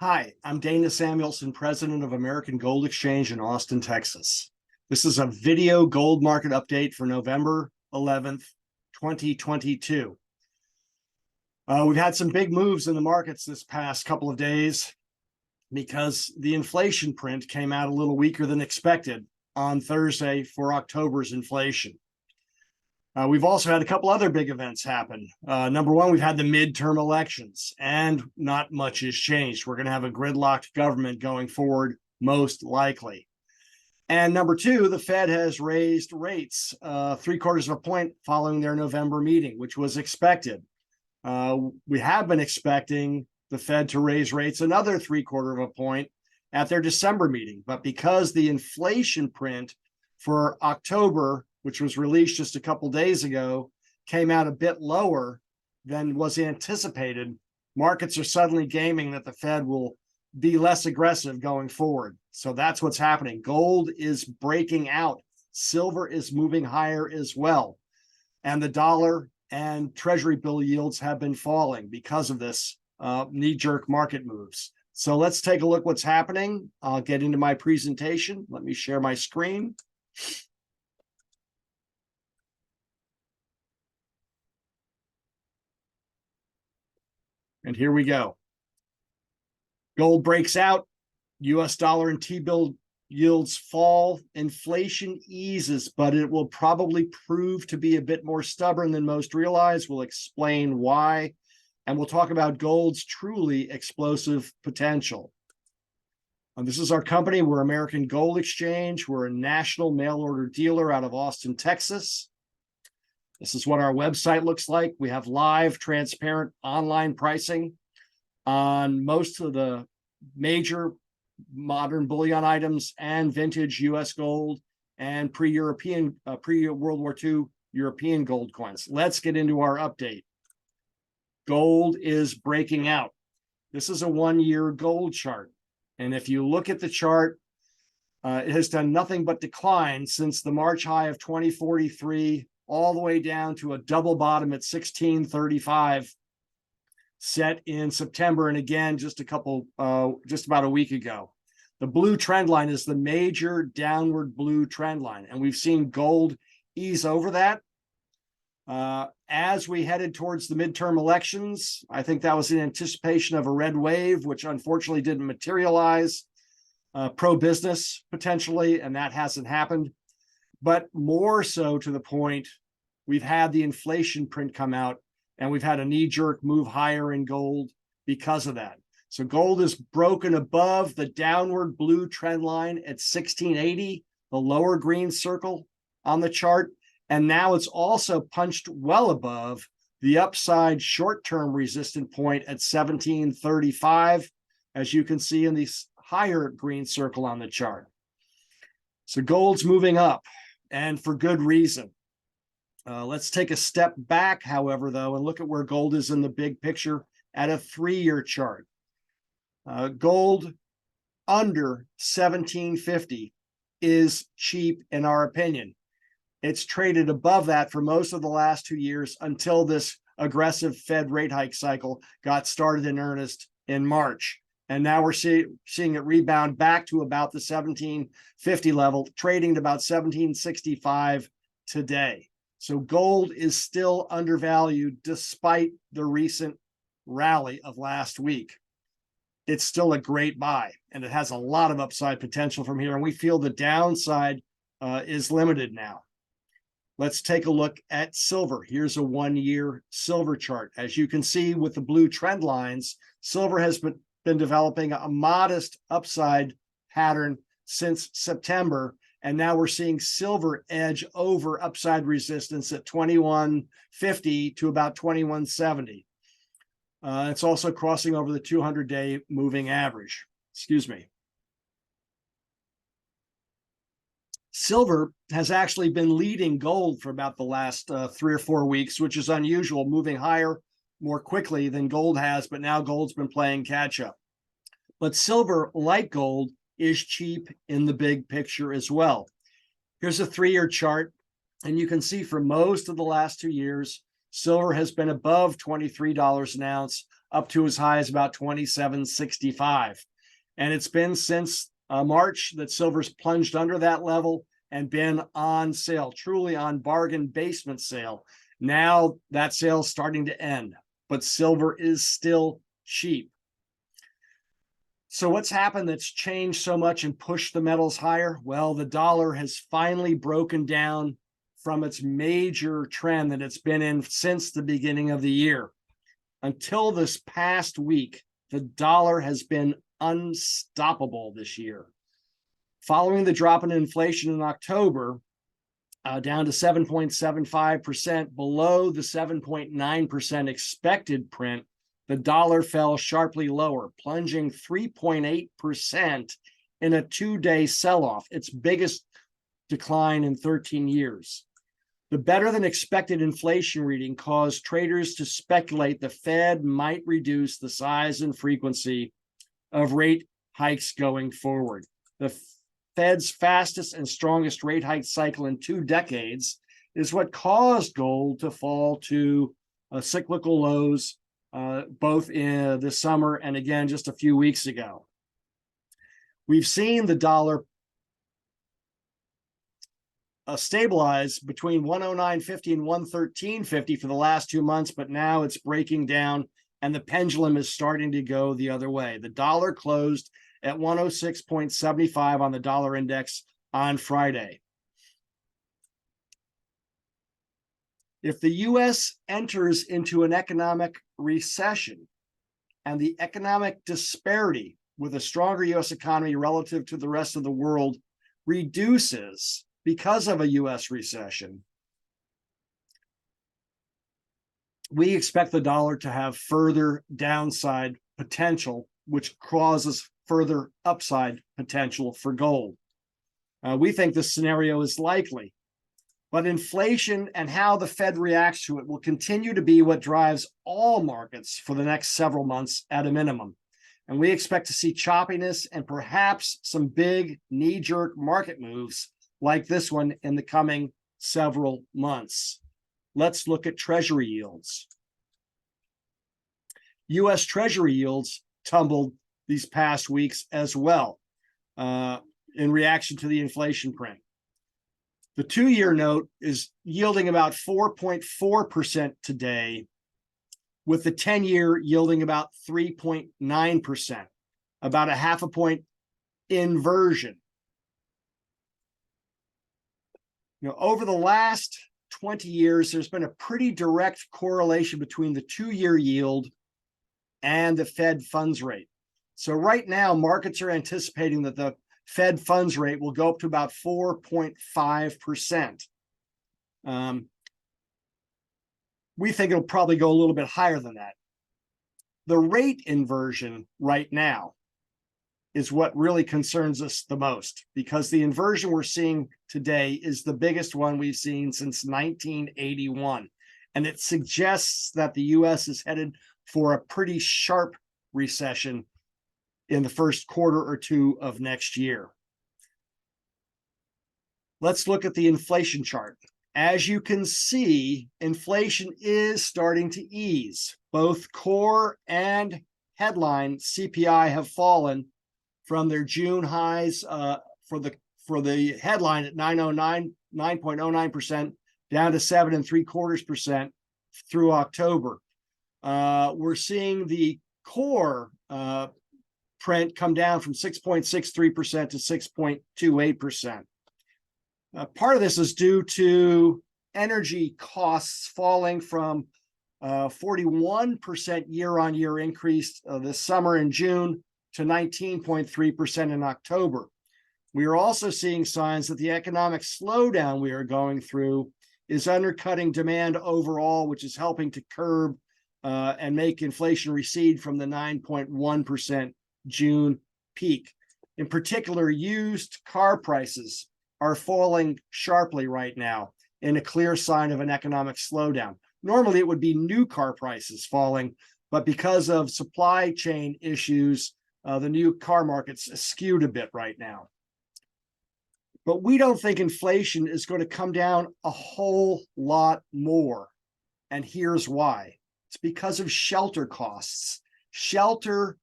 Hi, I'm Dana Samuelson, president of American Gold Exchange in Austin, Texas. This is a video gold market update for November 11th, 2022. We've had some big moves in the markets this past couple of days because the inflation print came out a little weaker than expected on Thursday for October's inflation. We've also had a couple other big events happen. Number one, we've had the midterm elections, and not much has changed. We're going to have a gridlocked government going forward, most likely. And number two, the Fed has raised rates 3/4 of a point following their November meeting, which was expected. We have been expecting the Fed to raise rates another 3/4 of a point at their December meeting. But because the inflation print for October, which was released just a couple days ago, came out a bit lower than was anticipated, markets are suddenly gaming that the Fed will be less aggressive going forward. So that's what's happening. Gold is breaking out. Silver is moving higher as well. And the dollar and Treasury bill yields have been falling because of this knee-jerk market moves. So let's take a look what's happening. I'll get into my presentation. Let me share my screen. And here we go. Gold breaks out. US dollar and T-bill yields fall. Inflation eases, but it will probably prove to be a bit more stubborn than most realize. We'll explain why. And we'll talk about gold's truly explosive potential. This is our company. We're American Gold Exchange. We're a national mail order dealer out of Austin, Texas. This is what our website looks like. We have live, transparent online pricing on most of the major modern bullion items and vintage US gold and pre-European, pre-World War II European gold coins. Let's get into our update. Gold is breaking out. This is a one-year gold chart. And if you look at the chart, it has done nothing but decline since the March high of 2043 all the way down to a double bottom at 1635 set in September, and again just about a week ago. The blue trend line is the major downward blue trend line, and we've seen gold ease over that as we headed towards the midterm elections. I think that was in anticipation of a red wave, which unfortunately didn't materialize, pro-business potentially, and that hasn't happened. But more so to the point, we've had the inflation print come out, and we've had a knee-jerk move higher in gold because of that. So gold is broken above the downward blue trend line at 1680, the lower green circle on the chart. And now it's also punched well above the upside short-term resistant point at 1735, as you can see in the higher green circle on the chart. So gold's moving up, and for good reason. Let's take a step back, however, though, and look at where gold is in the big picture at a 3-year chart. Gold under 1750 is cheap in our opinion. It's traded above that for most of the last 2 years until this aggressive Fed rate hike cycle got started in earnest in March. And now we're seeing it rebound back to about the 1750 level, trading at about 1765 today. So gold is still undervalued despite the recent rally of last week. It's still a great buy, and it has a lot of upside potential from here. And we feel the downside is limited now. Let's take a look at silver. Here's a 1-year silver chart. As you can see with the blue trend lines, silver has been developing a modest upside pattern since September. And now we're seeing silver edge over upside resistance at 2150 to about 2170. It's also crossing over the 200-day moving average. Excuse me. Silver has actually been leading gold for about the last 3 or 4 weeks, which is unusual, moving higher more quickly than gold has, but now gold's been playing catch up. But silver, like gold, is cheap in the big picture as well. Here's a 3-year chart, and you can see for most of the last 2 years, silver has been above $23 an ounce up to as high as about 27.65. And it's been since March that silver's plunged under that level and been on sale, truly on bargain basement sale. Now that sale is starting to end, but silver is still cheap. So what's happened that's changed so much and pushed the metals higher? Well, the dollar has finally broken down from its major trend that it's been in since the beginning of the year. Until this past week, the dollar has been unstoppable this year. Following the drop in inflation in October, down to 7.75%, below the 7.9% expected print, the dollar fell sharply lower, plunging 3.8% in a two-day sell-off, its biggest decline in 13 years. The better than expected inflation reading caused traders to speculate the Fed might reduce the size and frequency of rate hikes going forward. The Fed's fastest and strongest rate hike cycle in 2 decades is what caused gold to fall to cyclical lows both in the summer and again just a few weeks ago. We've seen the dollar stabilize between 109.50 and 113.50 for the last 2 months, but now it's breaking down and the pendulum is starting to go the other way. The dollar closed at 106.75 on the dollar index on Friday. If the U.S. enters into an economic recession and the economic disparity with a stronger U.S. economy relative to the rest of the world reduces because of a U.S. recession, we expect the dollar to have further downside potential, which causes further upside potential for gold. We think this scenario is likely, but inflation and how the Fed reacts to it will continue to be what drives all markets for the next several months at a minimum. And we expect to see choppiness and perhaps some big knee-jerk market moves like this one in the coming several months. Let's look at Treasury yields. U.S. Treasury yields tumbled these past weeks as well in reaction to the inflation print. The 2-year note is yielding about 4.4% today, with the 10-year yielding about 3.9%, about a half a point inversion. Over the last 20 years, there's been a pretty direct correlation between the 2-year yield and the Fed funds rate. So right now, markets are anticipating that the Fed funds rate will go up to about 4.5%. We think it'll probably go a little bit higher than that. The rate inversion right now is what really concerns us the most, because the inversion we're seeing today is the biggest one we've seen since 1981. And it suggests that the U.S. is headed for a pretty sharp recession in the first quarter or two of next year. Let's look at the inflation chart. As you can see, inflation is starting to ease. Both core and headline CPI have fallen from their June highs for the headline at 9.09% down to 7.75% through October. We're seeing the core print come down from 6.63% to 6.28%. Part of this is due to energy costs falling from 41% year-on-year increase this summer in June to 19.3% in October. We are also seeing signs that the economic slowdown we are going through is undercutting demand overall, which is helping to curb and make inflation recede from the 9.1% June peak. In particular, used car prices are falling sharply right now in a clear sign of an economic slowdown. Normally, it would be new car prices falling, but because of supply chain issues, the new car market's skewed a bit right now. But we don't think inflation is going to come down a whole lot more. And here's why. It's because of shelter costs. Shelter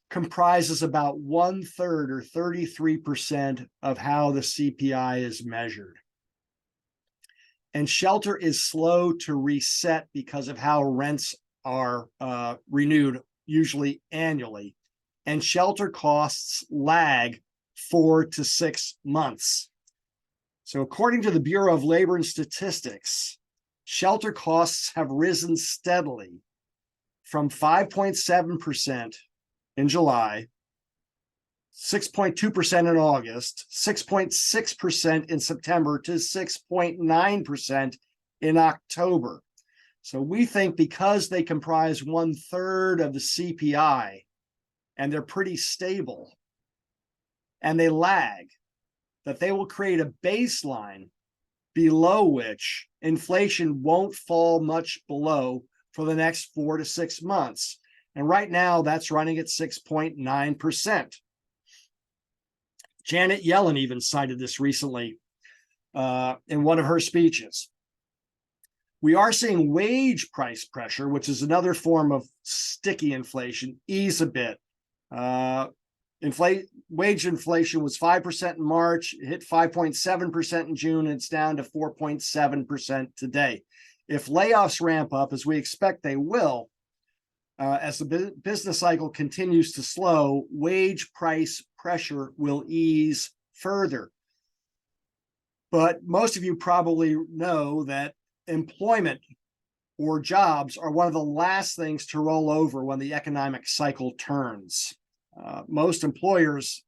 comprises about 1/3 or 33% of how the CPI is measured. And shelter is slow to reset because of how rents are renewed, usually annually. And shelter costs lag 4 to 6 months. So according to the Bureau of Labor and Statistics, shelter costs have risen steadily from 5.7% in July, 6.2% in August, 6.6% in September, to 6.9% in October. So we think because they comprise 1/3 of the CPI and they're pretty stable and they lag, that they will create a baseline below which inflation won't fall much below for the next 4 to 6 months. And right now that's running at 6.9%. Janet Yellen even cited this recently in one of her speeches. We are seeing wage price pressure, which is another form of sticky inflation, ease a bit. Wage inflation was 5% in March, it hit 5.7% in June, and it's down to 4.7% today. If layoffs ramp up, as we expect they will, as the business cycle continues to slow, wage price pressure will ease further. But most of you probably know that employment or jobs are one of the last things to roll over when the economic cycle turns. Most employers,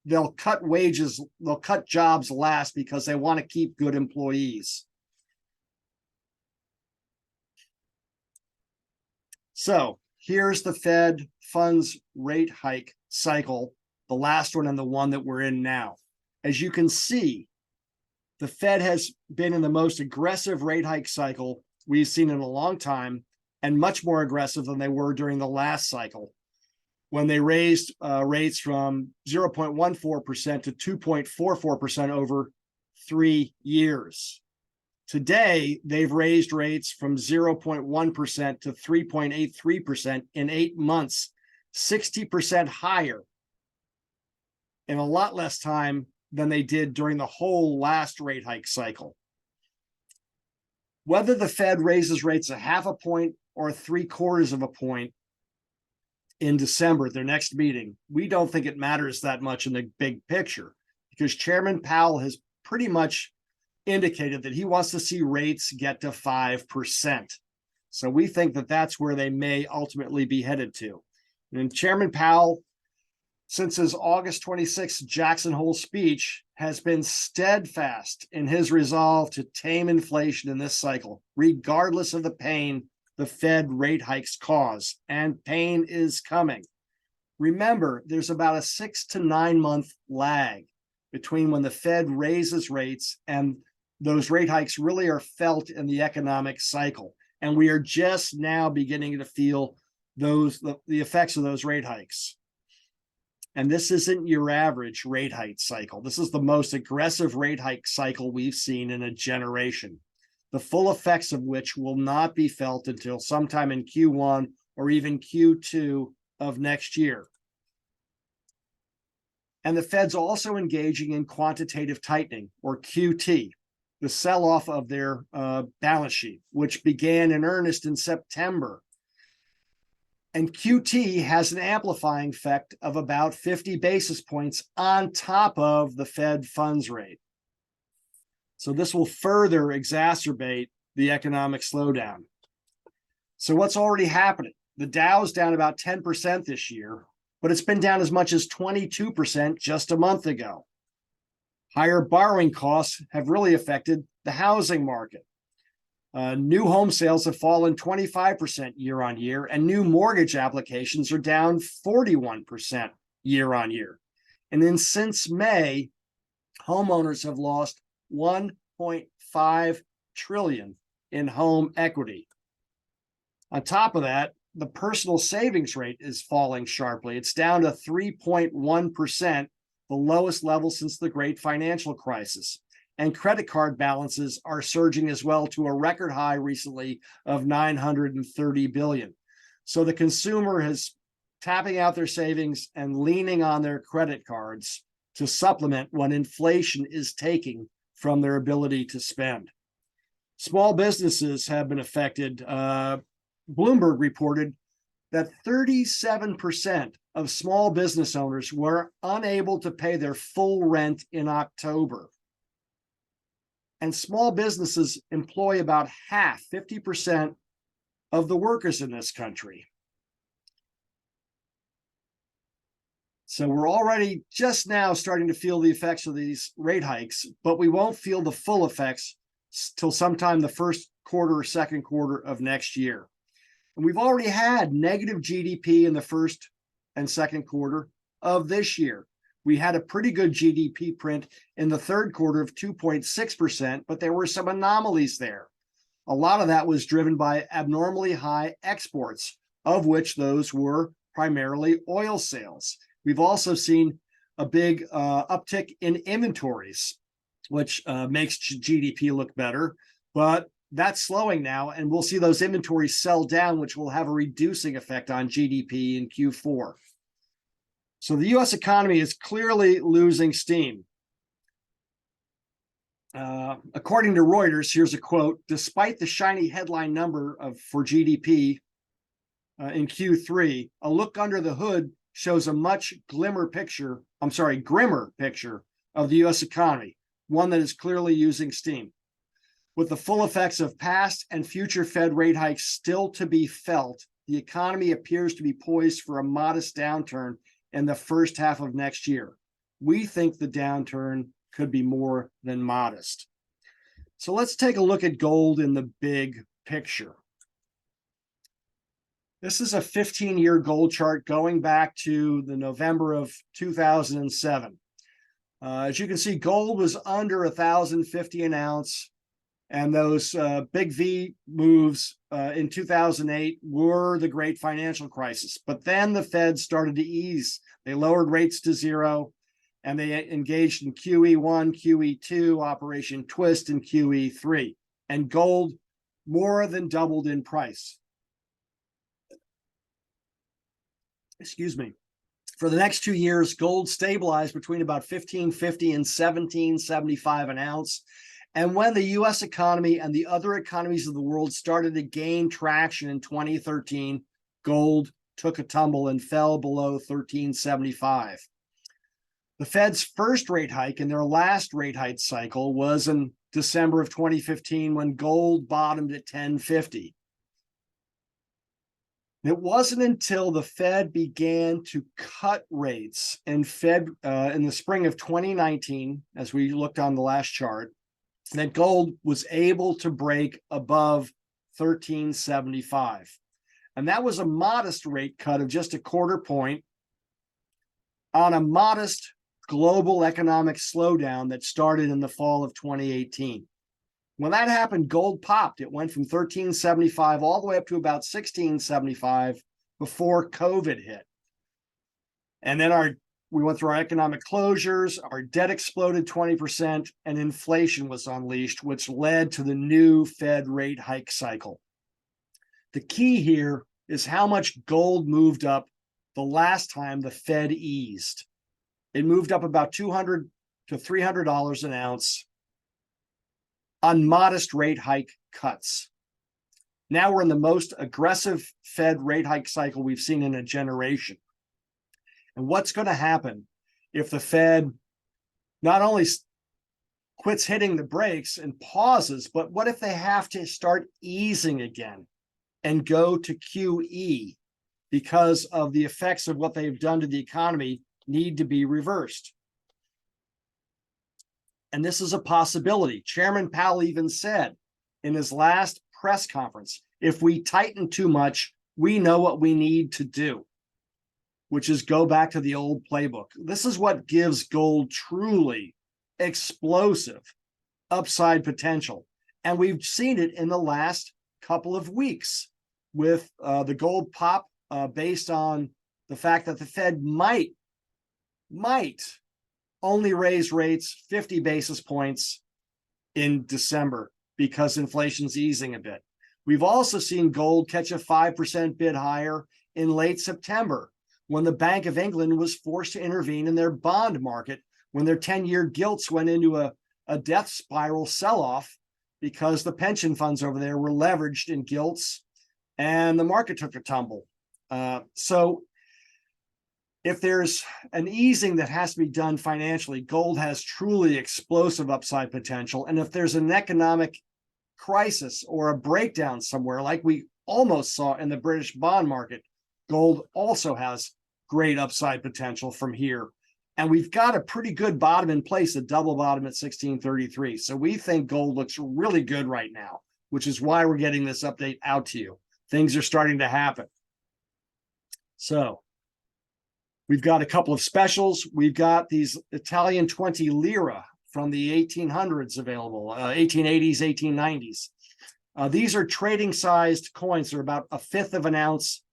they'll cut wages, they'll cut jobs last because they want to keep good employees. So here's the Fed funds rate hike cycle, the last one and the one that we're in now. As you can see, the Fed has been in the most aggressive rate hike cycle we've seen in a long time, and much more aggressive than they were during the last cycle, when they raised rates from 0.14% to 2.44% over 3 years. Today, they've raised rates from 0.1% to 3.83% in 8 months, 60% higher in a lot less time than they did during the whole last rate hike cycle. Whether the Fed raises rates 0.5 point or 0.75 point in December, their next meeting, we don't think it matters that much in the big picture, because Chairman Powell has pretty much indicated that he wants to see rates get to 5%. So we think that that's where they may ultimately be headed to. And Chairman Powell, since his August 26th Jackson Hole speech, has been steadfast in his resolve to tame inflation in this cycle, regardless of the pain the Fed rate hikes cause, and pain is coming. Remember, there's about a 6 to 9 month lag between when the Fed raises rates and those rate hikes really are felt in the economic cycle. And we are just now beginning to feel the effects of those rate hikes. And this isn't your average rate hike cycle. This is the most aggressive rate hike cycle we've seen in a generation, the full effects of which will not be felt until sometime in Q1 or even Q2 of next year. And the Fed's also engaging in quantitative tightening, or QT, the sell-off of their balance sheet, which began in earnest in September. And QT has an amplifying effect of about 50 basis points on top of the Fed funds rate. So this will further exacerbate the economic slowdown. So what's already happening? The Dow's down about 10% this year, but it's been down as much as 22% just a month ago. Higher borrowing costs have really affected the housing market. New home sales have fallen 25% year on year, and new mortgage applications are down 41% year on year. And then since May, homeowners have lost $1.5 trillion in home equity. On top of that, the personal savings rate is falling sharply. It's down to 3.1%, the lowest level since the great financial crisis. and credit card balances are surging as well to a record high recently of 930 billion. So the consumer is tapping out their savings and leaning on their credit cards to supplement what inflation is taking from their ability to spend. Small businesses have been affected. Bloomberg reported that 37% of small business owners were unable to pay their full rent in October. And small businesses employ about half, 50% of the workers in this country. So we're already just now starting to feel the effects of these rate hikes, but we won't feel the full effects till sometime the first quarter or second quarter of next year. And we've already had negative GDP in the first and second quarter of this year. We had a pretty good GDP print in the third quarter of 2.6%, but there were some anomalies there. A lot of that was driven by abnormally high exports, of which those were primarily oil sales. We've also seen a big uptick in inventories, which makes GDP look better, but that's slowing now, and we'll see those inventories sell down, which will have a reducing effect on GDP in Q4. So the US economy is clearly losing steam. According to Reuters, here's a quote: despite the shiny headline number for GDP in Q3, a look under the hood shows a much grimmer picture of the US economy, one that is clearly using steam. With the full effects of past and future Fed rate hikes still to be felt, the economy appears to be poised for a modest downturn in the first half of next year. We think the downturn could be more than modest. So let's take a look at gold in the big picture. This is a 15-year gold chart going back to the November of 2007. As you can see, gold was under 1,050 an ounce, and those big V moves in 2008 were the great financial crisis. But then the Fed started to ease. They lowered rates to zero, and they engaged in QE1, QE2, Operation Twist, and QE3. And gold more than doubled in price. Excuse me. For the next 2 years, gold stabilized between about 1,550 and 1,775 an ounce. And when the US economy and the other economies of the world started to gain traction in 2013, gold took a tumble and fell below 1,375. The Fed's first rate hike and their last rate hike cycle was in December of 2015 when gold bottomed at 1,050. It wasn't until the Fed began to cut rates in the spring of 2019, as we looked on the last chart, that gold was able to break above 1,375. And that was a modest rate cut of just a quarter point on a modest global economic slowdown that started in the fall of 2018. When that happened, gold popped. It went from 1,375 all the way up to about 1,675 before COVID hit. And then we went through our economic closures, our debt exploded 20%, and inflation was unleashed, which led to the new Fed rate hike cycle. The key here is how much gold moved up the last time the Fed eased. It moved up about $200 to $300 an ounce on modest rate hike cuts. Now we're in the most aggressive Fed rate hike cycle we've seen in a generation. And what's going to happen if the Fed not only quits hitting the brakes and pauses, but what if they have to start easing again and go to QE because of the effects of what they've done to the economy need to be reversed? And this is a possibility. Chairman Powell even said in his last press conference, if we tighten too much, we know what we need to do, which is go back to the old playbook. This is what gives gold truly explosive upside potential. And we've seen it in the last couple of weeks with the gold pop based on the fact that the Fed might only raise rates 50 basis points in December because inflation's easing a bit. We've also seen gold catch a 5% bid higher in late September when the Bank of England was forced to intervene in their bond market when their 10-year gilts went into a death spiral sell-off because the pension funds over there were leveraged in gilts and the market took a tumble. So if there's an easing that has to be done financially, gold has truly explosive upside potential. And if there's an economic crisis or a breakdown somewhere, like we almost saw in the British bond market, gold also has great upside potential from here. And we've got a pretty good bottom in place, a double bottom at 1633. So we think gold looks really good right now, which is why we're getting this update out to you. Things are starting to happen. So we've got a couple of specials. We've got these Italian 20 Lire from the 1800s available, 1880s, 1890s. These are trading sized coins. They're about 1/5 of an ounce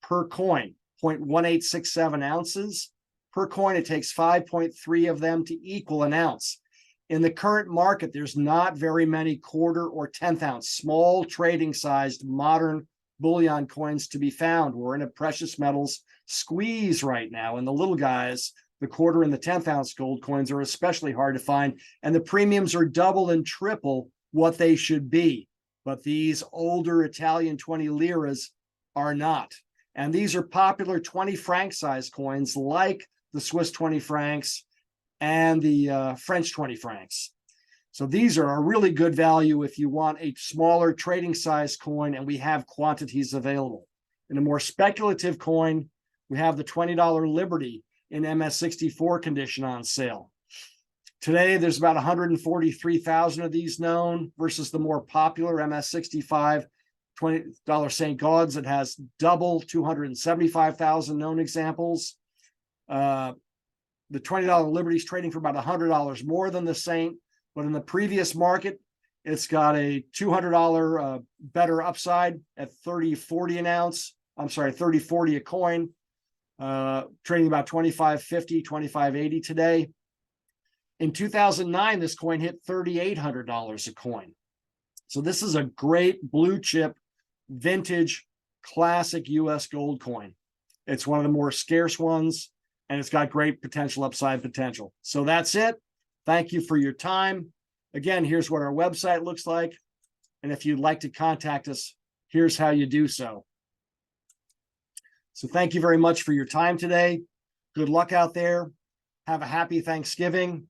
per coin, 0.1867 ounces per coin. It takes 5.3 of them to equal an ounce. In the current market, there's not very many 1/4 or 1/10 ounce small trading sized modern bullion coins to be found. We're in a precious metals squeeze right now, and the little guys, the 1/4 and the 1/10 ounce gold coins, are especially hard to find, and the premiums are double and triple what they should be. But these older Italian 20 liras are not. And these are popular 20 franc size coins like the Swiss 20 francs and the French 20 francs. So these are a really good value if you want a smaller trading size coin, and we have quantities available. In a more speculative coin, we have the $20 Liberty in MS64 condition on sale. Today, there's about 143,000 of these known versus the more popular MS65 $20 St. Gaudens that has double 275,000 known examples. The $20 Liberty is trading for about $100 more than the Saint, but in the previous market, it's got a $200 better upside at 30.40 an ounce. I'm sorry, 30.40 a coin, trading about 25.50, 25.80 today. In 2009, this coin hit $3,800 a coin. So this is a great blue chip, vintage, classic US gold coin. It's one of the more scarce ones, and it's got great potential, upside potential. So that's it. Thank you for your time. Again, here's what our website looks like. And if you'd like to contact us, here's how you do so. So thank you very much for your time today. Good luck out there. Have a happy Thanksgiving.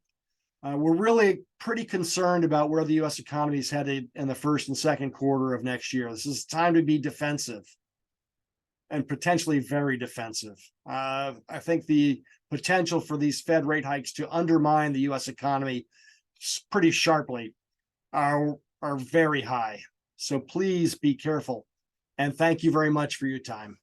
We're really pretty concerned about where the U.S. economy is headed in the first and second quarter of next year. This is time to be defensive and potentially very defensive. I think the potential for these Fed rate hikes to undermine the U.S. economy pretty sharply are very high. So please be careful. And thank you very much for your time.